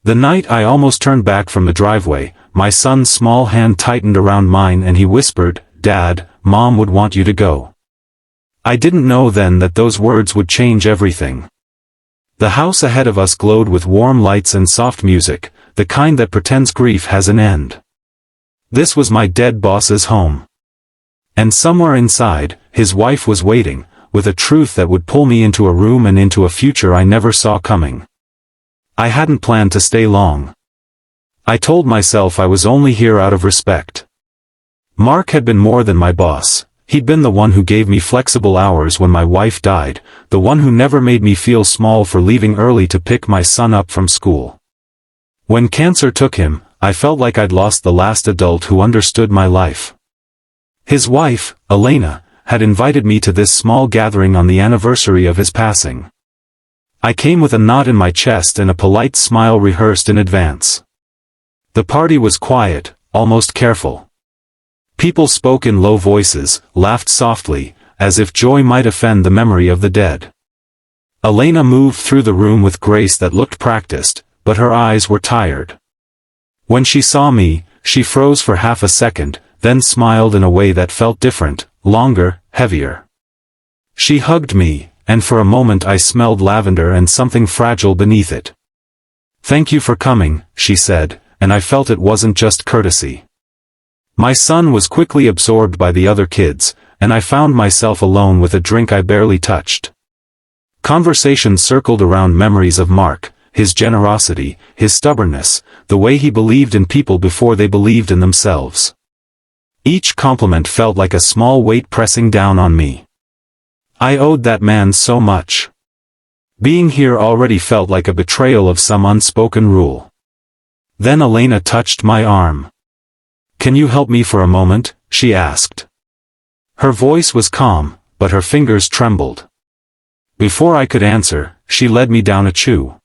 The night I almost turned back from the driveway, my son's small hand tightened around mine and he whispered, "Dad, Mom would want you to go." I didn't know then that those words would change everything. The house ahead of us glowed with warm lights and soft music, the kind that pretends grief has an end. This was my dead boss's home. And somewhere inside, his wife was waiting, with a truth that would pull me into a room and into a future I never saw coming. I hadn't planned to stay long. I told myself I was only here out of respect. Mark had been more than my boss. He'd been the one who gave me flexible hours when my wife died, the one who never made me feel small for leaving early to pick my son up from school. When cancer took him, I felt like I'd lost the last adult who understood my life. His wife, Elena, had invited me to this small gathering on the anniversary of his passing. I came with a knot in my chest and a polite smile rehearsed in advance. The party was quiet, almost careful. People spoke in low voices, laughed softly, as if joy might offend the memory of the dead. Elena moved through the room with grace that looked practiced, but her eyes were tired. When she saw me, she froze for half a second, then smiled in a way that felt different, longer, heavier. She hugged me, and for a moment I smelled lavender and something fragile beneath it. "Thank you for coming," she said, and I felt it wasn't just courtesy. My son was quickly absorbed by the other kids, and I found myself alone with a drink I barely touched. Conversation circled around memories of Mark, his generosity, his stubbornness, the way he believed in people before they believed in themselves. Each compliment felt like a small weight pressing down on me. I owed that man so much. Being here already felt like a betrayal of some unspoken rule. Then Elena touched my arm. "Can you help me for a moment?" she asked. Her voice was calm, but her fingers trembled. Before I could answer, she led me down a chew.